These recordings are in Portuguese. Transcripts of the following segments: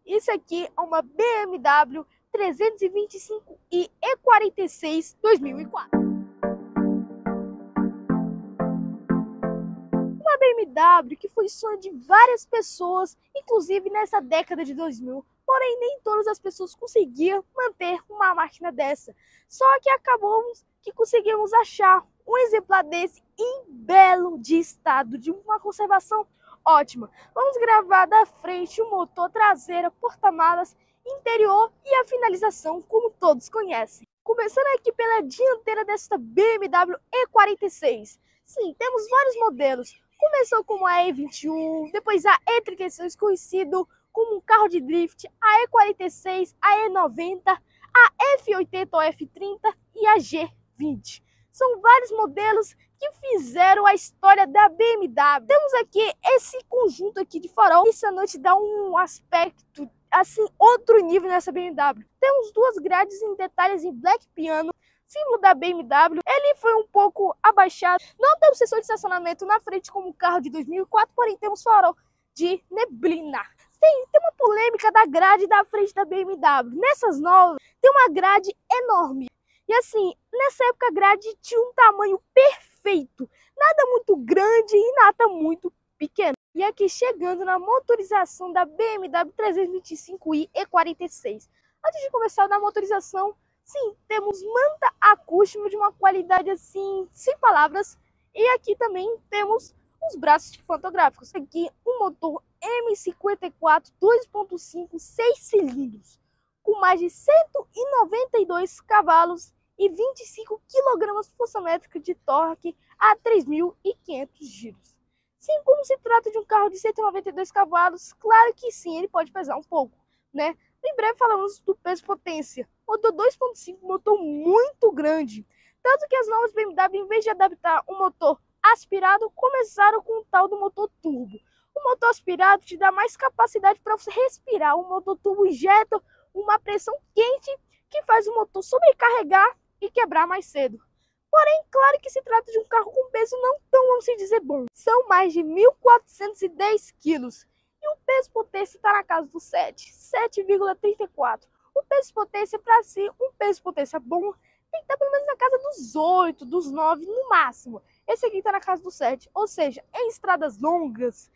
Isso aqui é uma BMW 325i E46 2004. Uma BMW que foi sonho de várias pessoas, inclusive nessa década de 2000. Porém, nem todas as pessoas conseguiam manter uma máquina dessa. Só que acabamos que conseguimos achar um exemplar desse em belo de estado, de uma conservação ótima. Vamos gravar da frente o motor, traseira, porta-malas, interior e a finalização, como todos conhecem. Começando aqui pela dianteira desta BMW E46. Sim, temos vários modelos. Começou como a E21, depois a E36, conhecido como um carro de drift, a E46, a E90, a F80 ou F30 e a G20. São vários modelos que fizeram a história da BMW. Temos aqui esse conjunto aqui de farol. Essa noite dá um aspecto, assim, outro nível nessa BMW. Temos duas grades em detalhes em black piano, símbolo da BMW. Ele foi um pouco abaixado. Não temos sensor de estacionamento na frente como um carro de 2004, porém temos farol de neblina. Tem uma polêmica da grade da frente da BMW. Nessas novas, tem uma grade enorme. E assim, nessa época a grade tinha um tamanho perfeito. Nada muito grande e nada muito pequeno. E aqui chegando na motorização da BMW 325i E46. Antes de começar na motorização, sim, temos manta acústica de uma qualidade assim, sem palavras. E aqui também temos os braços pantográficos. Aqui um motor M54 2.5 6 cilindros, com mais de 192 cavalos e 25 kgfm de torque a 3.500 giros. Sim, como se trata de um carro de 192 cavalos, claro que sim, ele pode pesar um pouco, né? Em breve falamos do peso-potência. Motor 2.5, motor muito grande. Tanto que as novas BMW, em vez de adaptar um motor aspirado, começaram com o tal do motor turbo. O motor aspirado te dá mais capacidade para você respirar. O motor turbo injeta uma pressão quente que faz o motor sobrecarregar e quebrar mais cedo. Porém, claro que se trata de um carro com peso não tão, vamos dizer, bom. São mais de 1.410 quilos. E o peso-potência está na casa do 7,34. O peso-potência, para si, um peso-potência bom, tem que estar pelo menos na casa dos 8, dos 9 no máximo. Esse aqui está na casa do 7, ou seja, em estradas longas,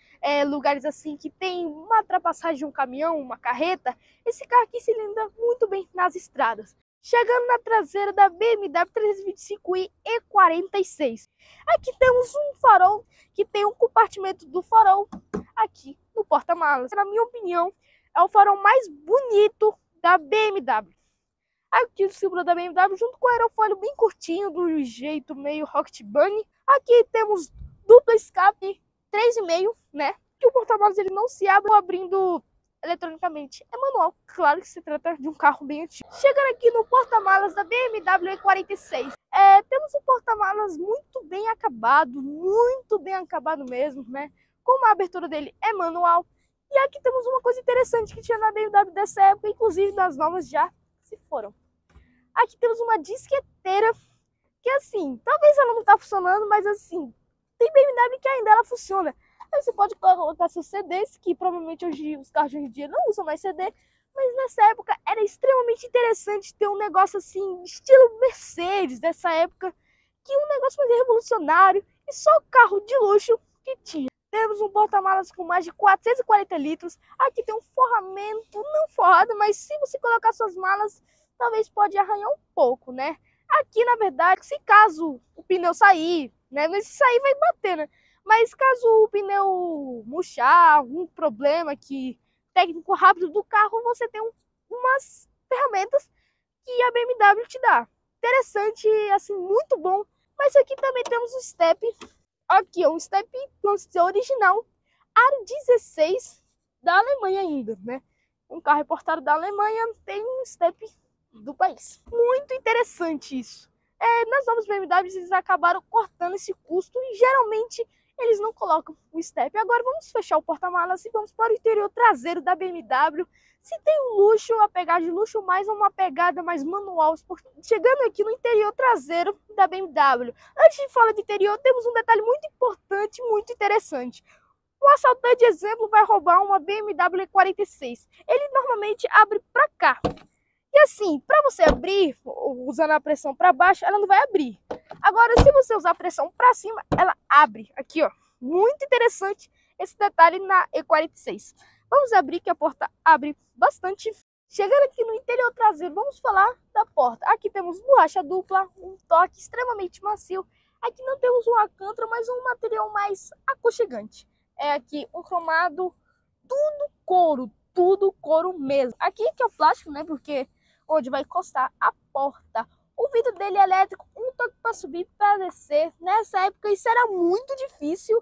lugares assim que tem uma ultrapassagem de um caminhão, uma carreta, esse carro aqui se linda muito bem nas estradas. Chegando na traseira da BMW 325i E46. Aqui temos um farol que tem um compartimento do farol aqui no porta-malas. Na minha opinião, é o farol mais bonito da BMW. Aqui o símbolo da BMW junto com o aerofólio bem curtinho, do jeito meio Rocket Bunny. Aqui temos duplo escape 3,5, né? Que o porta-malas ele não se abre abrindo eletronicamente. É manual, claro que se trata de um carro bem antigo. Chegando aqui no porta-malas da BMW E46. Temos um porta-malas muito bem acabado mesmo, né? Como a abertura dele é manual. E aqui temos uma coisa interessante que tinha na BMW dessa época, inclusive nas novas já se foram. Aqui temos uma disqueteira que assim, talvez ela não tá funcionando, mas assim, tem BMW que ainda ela funciona. Aí você pode colocar seus CDs, que provavelmente hoje os carros de hoje em dia não usam mais CD, mas nessa época era extremamente interessante ter um negócio assim, estilo Mercedes dessa época, que um negócio mais revolucionário e só carro de luxo que tinha. Temos um porta-malas com mais de 440 litros. Aqui tem um forramento, não forrado, mas se você colocar suas malas, talvez pode arranhar um pouco, né? Aqui, na verdade, se caso o pneu sair, né? Mas se sair vai bater, né? Mas caso o pneu murchar, algum problema que técnico rápido do carro, você tem umas ferramentas que a BMW te dá. Interessante, assim, muito bom. Mas aqui também temos um step. Aqui é um step original, Aro 16 da Alemanha ainda, né? Um carro importado da Alemanha tem um step do país. Muito interessante isso. Nas novas BMWs eles acabaram cortando esse custo e geralmente eles não colocam o step. Agora vamos fechar o porta-malas e vamos para o interior traseiro da BMW. Se tem um luxo, uma pegada de luxo, mais uma pegada mais manual. Chegando aqui no interior traseiro da BMW. Antes de falar de interior, temos um detalhe muito importante, muito interessante. Um Um assaltante, exemplo, vai roubar uma BMW E46. Ele normalmente abre para cá. E assim, para você abrir, usando a pressão para baixo, ela não vai abrir. Agora, se você usar a pressão para cima, ela abre. Aqui, ó. Muito interessante esse detalhe na E46. Vamos abrir, que a porta abre bastante. Chegando aqui no interior traseiro, vamos falar da porta. Aqui temos borracha dupla, um toque extremamente macio. Aqui não temos um alcântara, mas um material mais aconchegante. É aqui um cromado, tudo couro mesmo. Aqui que é o plástico, né? Porque onde vai encostar a porta. O vidro dele é elétrico, um toque para subir, para descer. Nessa época isso era muito difícil.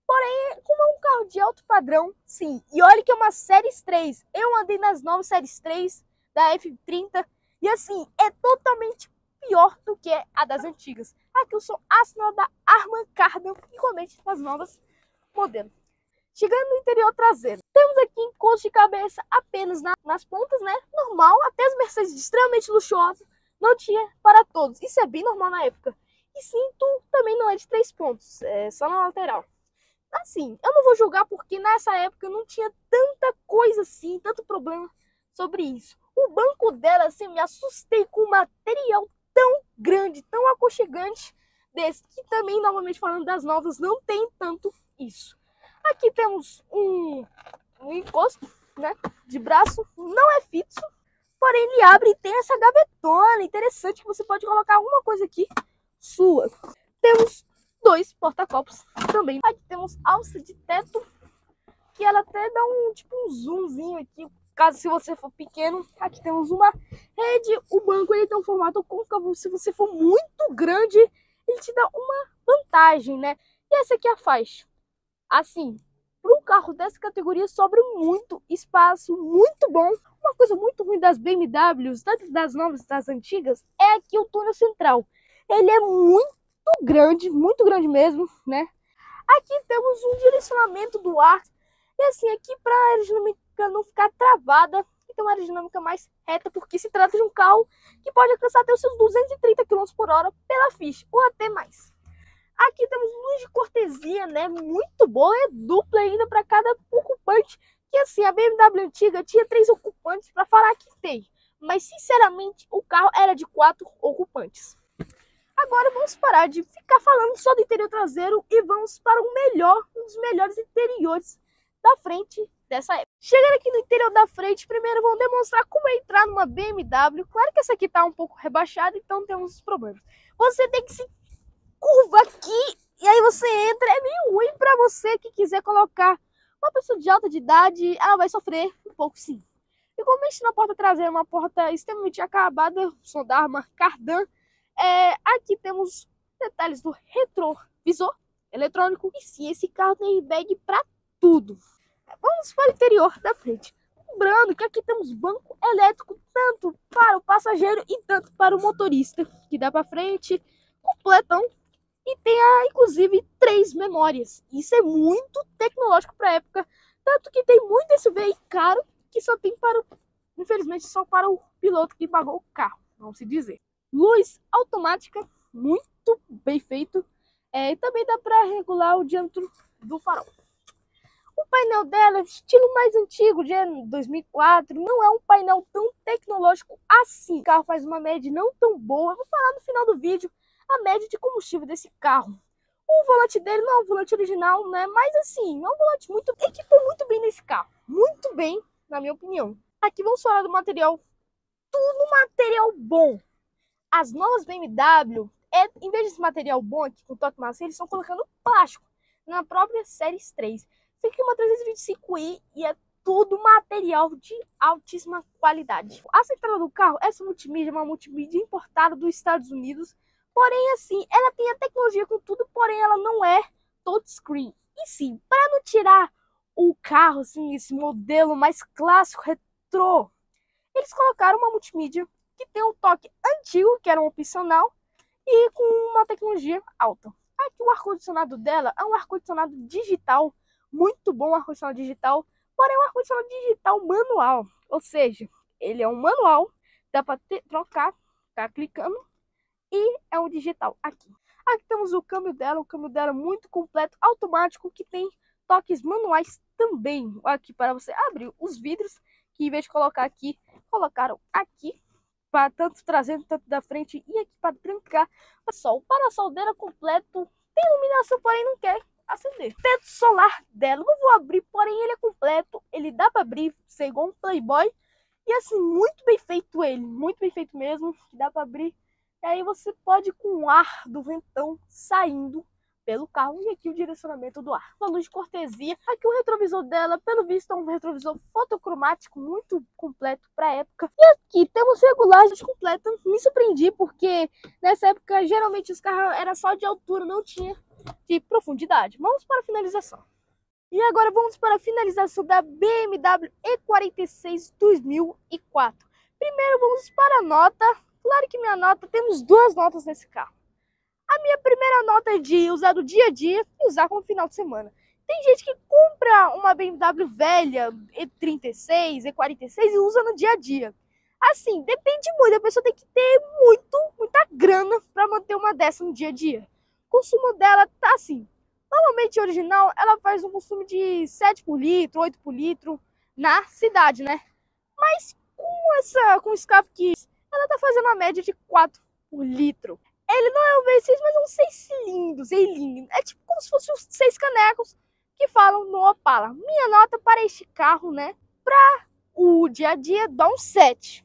Porém, como é um carro de alto padrão, sim. E olha que é uma Séries 3. Eu andei nas novas Séries 3 da F30. E assim, é totalmente pior do que a das antigas. Aqui eu sou assinante da Harman Kardon, igualmente nas novas modelos. Chegando no interior traseiro, temos aqui encosto de cabeça apenas nas pontas, né? Normal, até as Mercedes extremamente luxuosas não tinha para todos. Isso é bem normal na época. E cinto também não é de 3 pontos, é só na lateral. Assim, eu não vou julgar porque nessa época não tinha tanta coisa assim, tanto problema sobre isso. O banco dela, assim, me assustei com um material tão grande, tão aconchegante desse, que também, novamente falando das novas, não tem tanto isso. Aqui temos um encosto, né, de braço, não é fixo, porém ele abre e tem essa gavetona interessante que você pode colocar alguma coisa aqui sua. Temos 2 porta-copos também. Aqui temos alça de teto, que ela até dá tipo um zoomzinho aqui, caso se você for pequeno. Aqui temos uma rede, o banco ele tem um formato côncavo, se você for muito grande, ele te dá uma vantagem, né? E essa aqui é a faixa. Assim, para um carro dessa categoria sobra muito espaço, muito bom. Uma coisa muito ruim das BMWs, tanto das novas das antigas, é aqui o túnel central. Ele é muito grande mesmo, né? Aqui temos um direcionamento do ar. E assim, aqui para a aerodinâmica não ficar travada, e ter uma aerodinâmica mais reta, porque se trata de um carro que pode alcançar até os seus 230 km por hora pela ficha, ou até mais. Aqui temos luz de cortesia, né? Muito boa, é dupla ainda para cada ocupante. Que assim, a BMW antiga tinha 3 ocupantes para falar que tem. Mas sinceramente, o carro era de 4 ocupantes. Agora vamos parar de ficar falando só do interior traseiro e vamos para um dos melhores interiores da frente dessa época. Chegando aqui no interior da frente, primeiro vamos demonstrar como é entrar numa BMW. Claro que essa aqui está um pouco rebaixada, então temos os problemas. Você tem que se curva aqui e aí você entra, é meio ruim para você que quiser colocar uma pessoa de alta idade, ela vai sofrer um pouco sim. Igualmente na porta traseira, uma porta extremamente acabada, som da Harman Kardon. Aqui temos detalhes do retrovisor eletrônico e sim, esse carro tem airbag para tudo. Vamos para o interior da frente. Lembrando que aqui temos banco elétrico tanto para o passageiro e tanto para o motorista, que dá para frente, completão. E tem, inclusive, 3 memórias. Isso é muito tecnológico para a época. Tanto que tem muito SUV caro que só tem para, infelizmente, só para o piloto que pagou o carro, vamos se dizer. Luz automática, muito bem feito. E também dá para regular o diâmetro do farol. O painel dela, estilo mais antigo, de 2004, não é um painel tão tecnológico assim. O carro faz uma média não tão boa. Eu vou falar no final do vídeo a média de combustível desse carro. O volante dele não é um volante original, né? Mas assim, é um volante muito... equipou muito bem nesse carro. Muito bem, na minha opinião. Aqui vamos falar do material. Tudo material bom. As novas BMW, em vez desse material bom aqui com toque macio, eles estão colocando plástico na própria Séries 3. Isso aqui é uma 325i e é tudo material de altíssima qualidade. A central do carro, essa multimídia é uma multimídia importada dos Estados Unidos. Porém, assim, ela tem a tecnologia com tudo, porém ela não é touchscreen. E sim, para não tirar o carro, assim, esse modelo mais clássico, retrô, eles colocaram uma multimídia que tem um toque antigo, que era um opcional, e com uma tecnologia alta. Aqui o ar-condicionado dela é um ar-condicionado digital, muito bom ar-condicionado digital, porém é um ar-condicionado digital manual. Ou seja, ele é um manual, dá para trocar, ficar clicando, e é um digital aqui. Aqui temos o câmbio dela muito completo, automático, que tem toques manuais também. Aqui para você abrir os vidros, que em vez de colocar aqui, colocaram aqui, para tanto trazendo, tanto da frente e aqui para trancar. Só o parasol dela completo, tem iluminação, porém não quer acender. O teto solar dela, não vou abrir, porém ele é completo, ele dá para abrir, ser igual um Playboy. E assim, muito bem feito ele, muito bem feito mesmo, que dá para abrir. E aí você pode ir com o ar do ventão saindo pelo carro, e aqui o direcionamento do ar. Uma luz de cortesia. Aqui o retrovisor dela, pelo visto, é um retrovisor fotocromático muito completo para a época. E aqui temos regulagens completas. Me surpreendi porque nessa época geralmente os carros eram só de altura, não tinha de profundidade. Vamos para a finalização. E agora vamos para a finalização da BMW E46 2004. Primeiro vamos para a nota. Claro que minha nota, temos duas notas nesse carro. A minha primeira nota é de usar no dia a dia e usar como final de semana. Tem gente que compra uma BMW velha, E36, E46 e usa no dia a dia. Assim, depende muito, a pessoa tem que ter muita grana para manter uma dessa no dia a dia. O consumo dela tá assim, normalmente original ela faz um consumo de 7 por litro, 8 por litro na cidade, né? Mas com o escape que ela tá fazendo a média de 4 por litro. Ele não é um V6, mas é um 6 cilindros, é tipo como se fosse os 6 canecos que falam no Opala. Minha nota para este carro, né, para o dia a dia, dá um 7.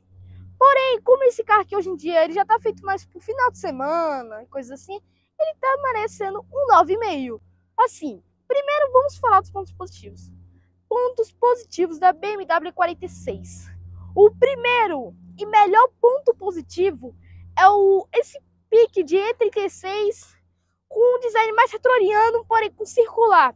Porém, como esse carro aqui hoje em dia, ele já tá feito mais pro final de semana, coisas assim, ele tá merecendo um 9,5. Assim, primeiro vamos falar dos pontos positivos. Pontos positivos da BMW 46. O primeiro e melhor ponto positivo é esse pique de E36 com um design mais retroriano, porém com circular.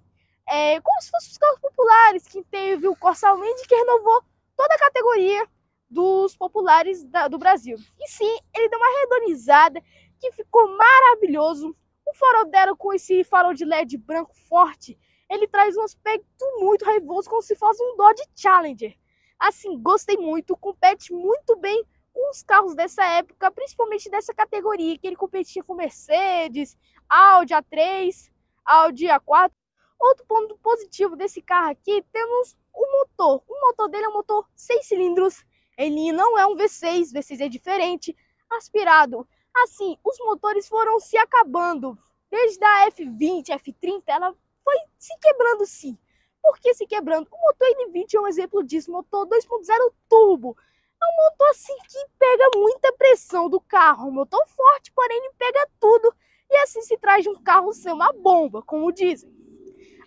Como se fossem os carros populares, que teve o Corsa Wind, que renovou toda a categoria dos populares do Brasil. E sim, ele deu uma redonizada que ficou maravilhoso. O farol dela com esse farol de LED branco forte, ele traz um aspecto muito raivoso, como se fosse um Dodge Challenger. Assim, gostei muito, compete muito bem com os carros dessa época, principalmente dessa categoria, que ele competia com Mercedes, Audi A3, Audi A4. Outro ponto positivo desse carro aqui, temos o motor. O motor dele é um motor 6 cilindros, ele não é um V6, V6 é diferente, aspirado. Assim, os motores foram se acabando, desde a F20, F30, ela foi se quebrando sim. Por que se quebrando? O motor N20 é um exemplo disso, motor 2.0 turbo. É um motor assim que pega muita pressão do carro, um motor forte, porém ele pega tudo e assim se traz de um carro ser uma bomba, como dizem.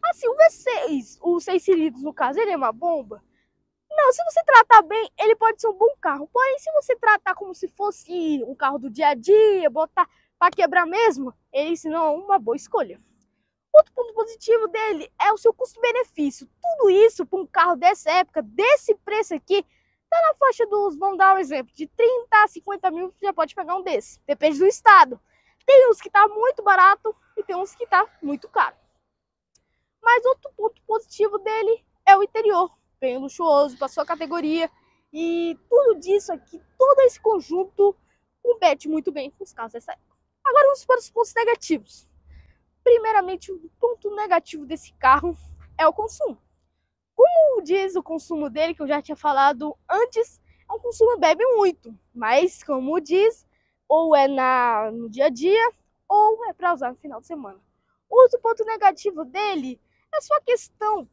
Assim, o V6, o 6 cilindros no caso, ele é uma bomba? Não, se você tratar bem, ele pode ser um bom carro, porém se você tratar como se fosse um carro do dia a dia, botar para quebrar mesmo, ele não é uma boa escolha. Outro ponto positivo dele é o seu custo-benefício. Tudo isso para um carro dessa época, desse preço aqui, tá na faixa dos, vamos dar um exemplo, de 30 a 50 mil, você já pode pegar um desse. Depende do estado. Tem uns que tá muito barato e tem uns que tá muito caro. Mas outro ponto positivo dele é o interior, bem luxuoso para sua categoria. E tudo disso aqui, todo esse conjunto, compete muito bem com os carros dessa época. Agora vamos para os pontos negativos. Primeiramente, o ponto negativo desse carro é o consumo. Como diz o consumo dele, que eu já tinha falado antes, é um consumo que bebe muito. Mas, como diz, ou é no dia a dia, ou é para usar no final de semana. Outro ponto negativo dele é só a questão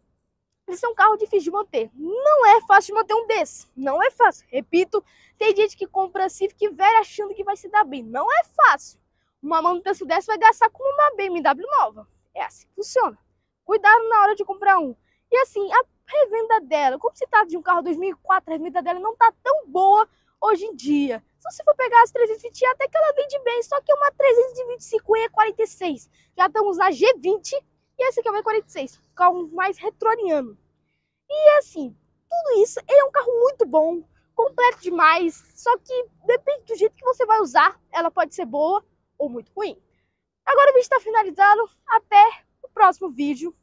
de ser um carro difícil de manter. Não é fácil de manter um desse. Não é fácil. Repito, tem gente que compra Civic velho achando que vai se dar bem. Não é fácil. Uma manutenção dessa vai gastar como uma BMW nova. É assim que funciona. Cuidado na hora de comprar um. E assim, a revenda dela, como se trata de um carro 2004, a revenda dela não tá tão boa hoje em dia. Se você for pegar as 320, até que ela vende bem, só que é uma 325 E46. Já estamos na G20 e esse aqui é o E46, um carro mais retroriano. E assim, tudo isso, ele é um carro muito bom, completo demais, só que depende do jeito que você vai usar, ela pode ser boa ou muito ruim. Agora o vídeo está finalizado, até o próximo vídeo.